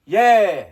Yeah.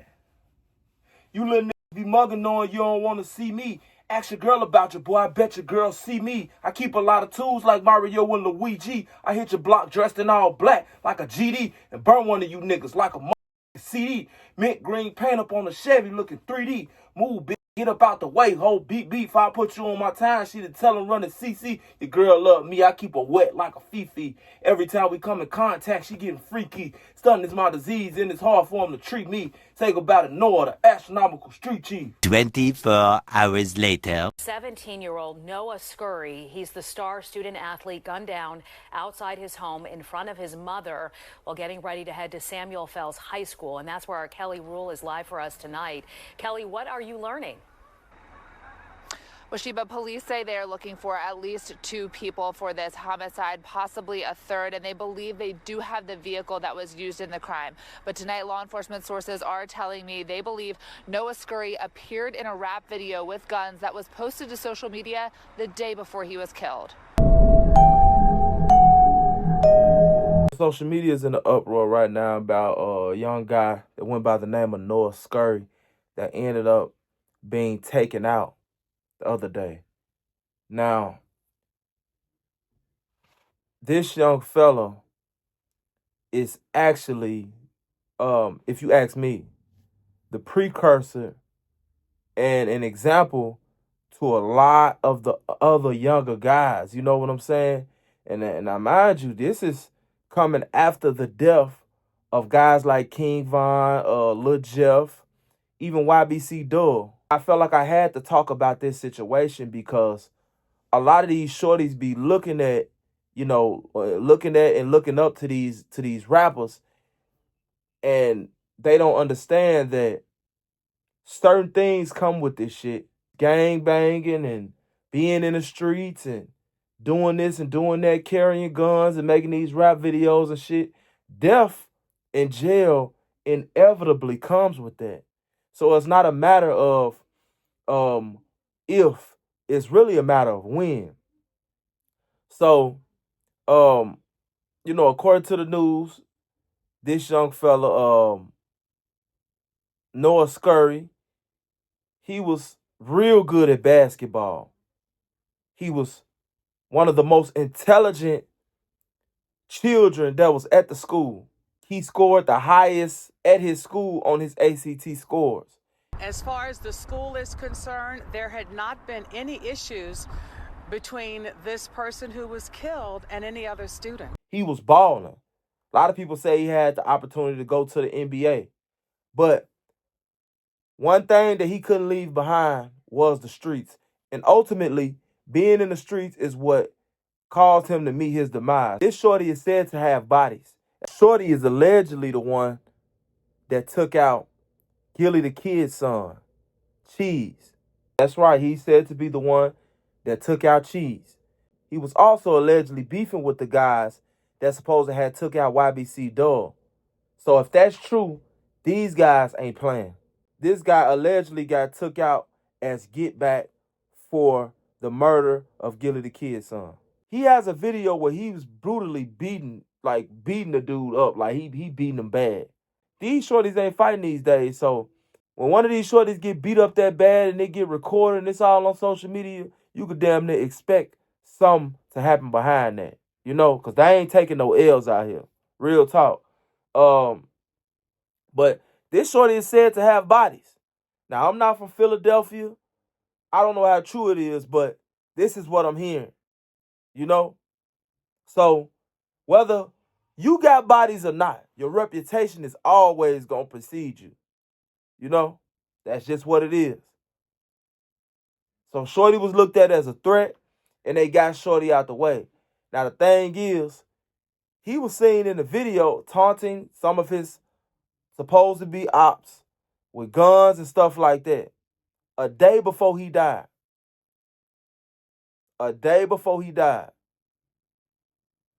You little niggas be mugging knowing you don't want to see me. Ask your girl about you, boy. I bet your girl see me. I keep a lot of tools like Mario and Luigi. I hit your block dressed in all black like a GD and burn one of you niggas like a CD. Mint green paint up on the Chevy looking 3D. Move, bitch. Get up out the way, ho. Beep, beep. If I put you on my time, she to tell him run the CC. Your girl love me. I keep her wet like a Fifi. Every time we come in contact, she getting freaky. Stunning is my disease, and it's hard for him to treat me. Take about a Noah, the astronomical street chief. 24 hours later. 17-year-old Noah Scurry, he's the star student athlete gunned down outside his home in front of his mother while getting ready to head to Samuel Fells High School. And that's where our Kelly Rule is live for us tonight. Kelly, what are you learning? Well, Sheba, police say they're looking for at least 2 people for this homicide, possibly a third, and they believe they do have the vehicle that was used in the crime. But tonight, law enforcement sources are telling me they believe Noah Scurry appeared in a rap video with guns that was posted to social media the day before he was killed. Social media is in the uproar right now about a young guy that went by the name of Noah Scurry that ended up being taken out the other day. Now, this young fella is actually, if you ask me, the precursor and an example to a lot of the other younger guys. You know what I'm saying? And I mind you, this is coming after the death of guys like King Von, Lil Jeff, even YBC Dull. I felt like I had to talk about this situation because a lot of these shorties be looking at, looking at and looking up to these rappers, and they don't understand that certain things come with this shit. Gang banging and being in the streets and doing this and doing that, carrying guns and making these rap videos and shit. Death in jail inevitably comes with that. So it's not a matter of if, it's really a matter of when. So, according to the news, this young fella, Noah Scurry, he was real good at basketball. He was one of the most intelligent children that was at the school. He scored the highest at his school on his ACT scores. As far as the school is concerned, there had not been any issues between this person who was killed and any other student. He was balling. A lot of people say he had the opportunity to go to the NBA. But one thing that he couldn't leave behind was the streets. And ultimately, being in the streets is what caused him to meet his demise. This shorty is said to have bodies. Shorty is allegedly the one that took out Gillie the kid's son, Cheese. That's right, he's said to be the one that took out Cheese. He was also allegedly beefing with the guys that supposed to have took out YBC Dull. So if that's true, these guys ain't playing. This guy allegedly got took out as get back for the murder of Gillie the kid's son. He has a video where he was brutally beating the dude up. Like he beating him bad. These shorties ain't fighting these days. So when one of these shorties get beat up that bad and they get recorded and it's all on social media, you could damn near expect something to happen behind that. Because they ain't taking no L's out here. Real talk. But this shorty is said to have bodies. Now, I'm not from Philadelphia. I don't know how true it is, but this is what I'm hearing. So whether you got bodies or not, your reputation is always going to precede you. That's just what it is. So Shorty was looked at as a threat, and they got Shorty out the way. Now, the thing is, he was seen in the video taunting some of his supposed to be ops with guns and stuff like that a day before he died. A day before he died.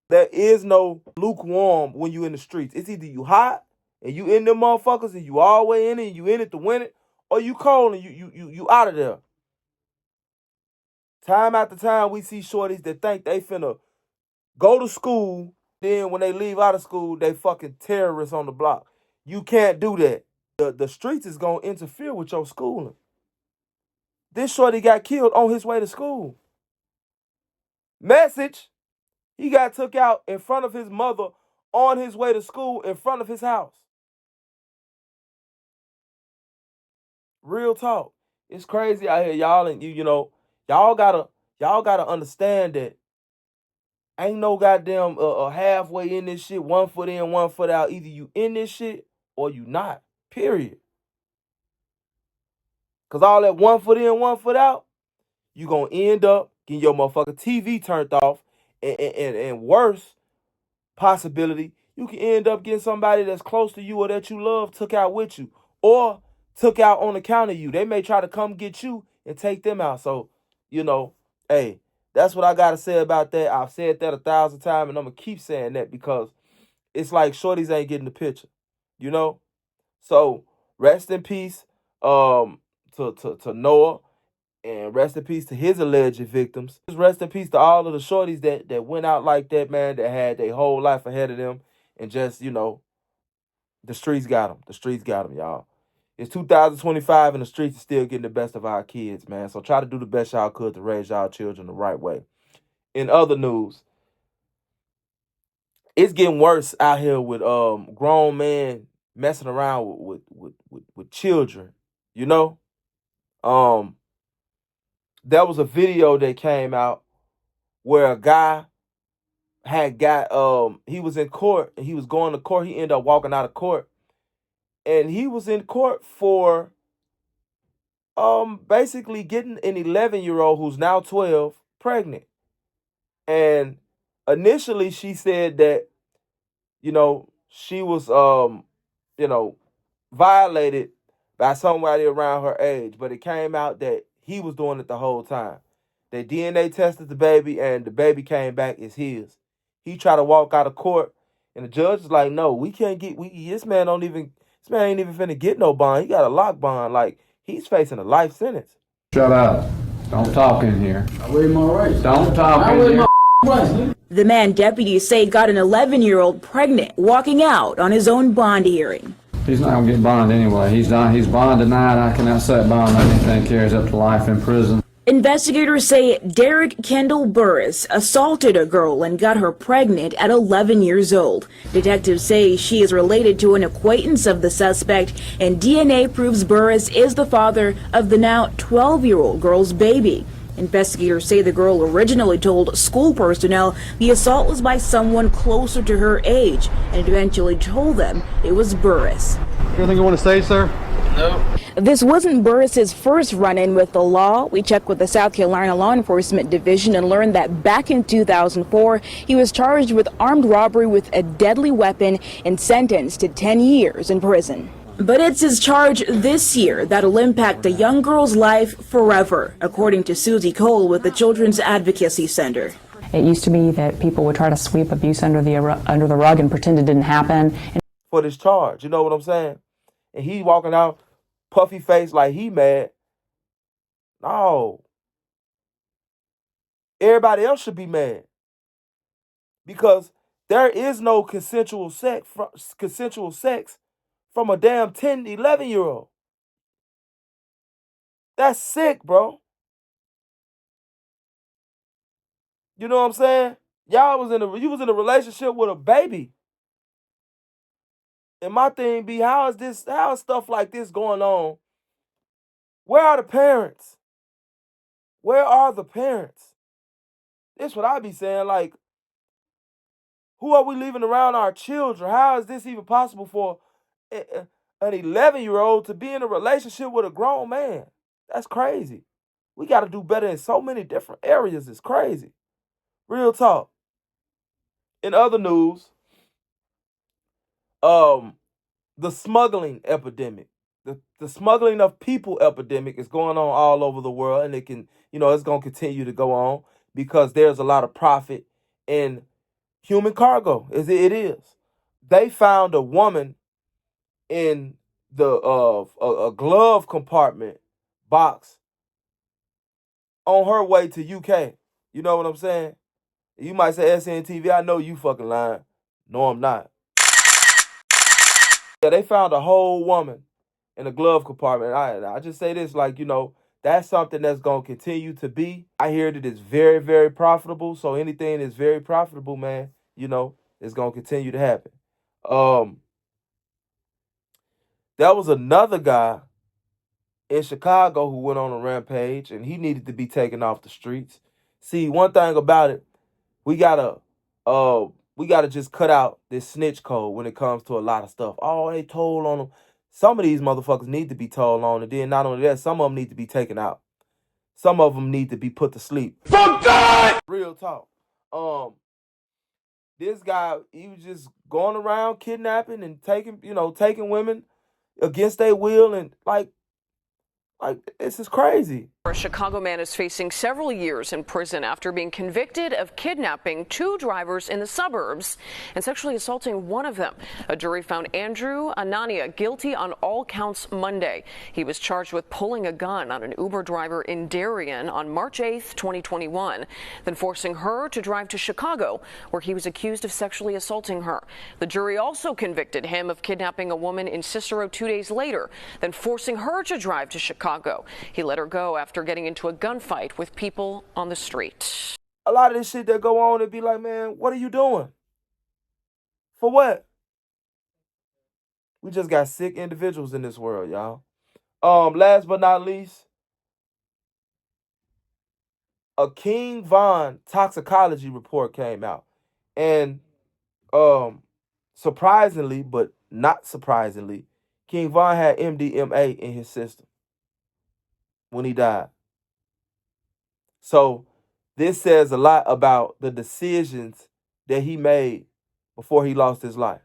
There is no lukewarm when you in the streets. It's either you hot and you in them motherfuckers and you all the way in it and you in it to win it, or you cold and you out of there. Time after time, we see shorties that think they finna go to school, then when they leave out of school, they fucking terrorists on the block. You can't do that. the streets is gonna interfere with your schooling. This shorty got killed on his way to school. Message, he got took out in front of his mother on his way to school in front of his house. Real talk. It's crazy out here, y'all, and you know, y'all gotta understand that ain't no goddamn halfway in this shit, 1 foot in, 1 foot out. Either you in this shit or you not. Period. Cause all that 1 foot in, 1 foot out, you gonna end up getting your motherfucking TV turned off, and worse possibility, you can end up getting somebody that's close to you or that you love took out with you, or took out on account of you. They may try to come get you and take them out. So, you know, hey, that's what I gotta say about that. I've said that 1,000 times, and I'm gonna keep saying that because it's like shorties ain't getting the picture, you know. So rest in peace, to Noah, and rest in peace to his alleged victims. Rest in peace to all of the shorties that went out like that, man, that had their whole life ahead of them, and just, you know, the streets got them. The streets got them, y'all. It's 2025 and the streets are still getting the best of our kids, man. So try to do the best y'all could to raise y'all children the right way. In other news, it's getting worse out here with grown men messing around with children, you know? There was a video that came out where a guy had got he was in court and he was going to court. He ended up walking out of court. And he was in court for basically getting an 11-year-old who's now 12 pregnant. And initially she said that, you know, she was you know, violated by somebody around her age, but it came out that he was doing it the whole time. They DNA tested the baby, and the baby came back as his. He tried to walk out of court, and the judge was like, "No, we can't get. This man ain't even finna get no bond. He got a lock bond. Like he's facing a life sentence." Shut up! Don't talk in here. I waive my rights. Don't talk in here. Rights. The man deputies say got an 11-year-old pregnant walking out on his own bond hearing. He's not gonna get bond anyway. He's bond denied. I cannot set bond on anything carries up to life in prison. Investigators say Derek Kendall Burris assaulted a girl and got her pregnant at 11 years old. Detectives say she is related to an acquaintance of the suspect, and DNA proves Burris is the father of the now 12-year-old girl's baby. Investigators say the girl originally told school personnel the assault was by someone closer to her age, and eventually told them it was Burris. Anything you want to say, sir? No. This wasn't Burris's first run-in with the law. We checked with the South Carolina Law Enforcement Division and learned that back in 2004, he was charged with armed robbery with a deadly weapon and sentenced to 10 years in prison. But it's his charge this year that'll impact a young girl's life forever, according to Susie Cole with the Children's Advocacy Center. It used to be that people would try to sweep abuse under the rug and pretend it didn't happen. For this charge, you know what I'm saying? And he walking out puffy face like he mad. No. Everybody else should be mad. Because there is no consensual sex from a damn 10, 11-year-old. That's sick, bro. You know what I'm saying? You was in a relationship with a baby. And my thing be, how is stuff like this going on? Where are the parents? Where are the parents? This what I be saying, like, who are we leaving around our children? How is this even possible for an 11-year-old to be in a relationship with a grown man? That's crazy. We got to do better in so many different areas. It's crazy. Real talk. In other news, the smuggling epidemic, the smuggling of people epidemic is going on all over the world, and it's going to continue to go on because there's a lot of profit in human cargo. It is. They found a woman in the a glove compartment box on her way to UK. You know what I'm saying? You might say SNTV, I know you fucking lying. No, I'm not. Yeah, they found a whole woman in the glove compartment. I just say this, like, that's something that's going to continue to be. I hear that it's very, very profitable. So anything that's very profitable, man, it's going to continue to happen. There was another guy in Chicago who went on a rampage, and he needed to be taken off the streets. See, one thing about it, we gotta just cut out this snitch code when it comes to a lot of stuff. Oh, they told on them. Some of these motherfuckers need to be told on, and then not only that, some of them need to be taken out. Some of them need to be put to sleep. For God! Real talk. This guy, he was just going around kidnapping and taking women against their will, and like this is crazy. A Chicago man is facing several years in prison after being convicted of kidnapping 2 drivers in the suburbs and sexually assaulting one of them. A jury found Andrew Anania guilty on all counts Monday. He was charged with pulling a gun on an Uber driver in Darien on March 8th, 2021, then forcing her to drive to Chicago, where he was accused of sexually assaulting her. The jury also convicted him of kidnapping a woman in Cicero 2 days later, then forcing her to drive to Chicago. He let her go after getting into a gunfight with people on the street. A lot of this shit that go on, it'd be like, man, what are you doing? For what? We just got sick individuals in this world, y'all. Last but not least, a King Von toxicology report came out. And surprisingly, but not surprisingly, King Von had MDMA in his system when he died. So this says a lot about the decisions that he made before he lost his life.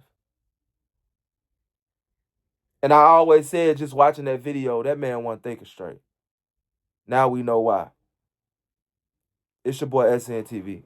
And I always said, just watching that video, that man wasn't thinking straight. Now we know why. It's your boy SNTV.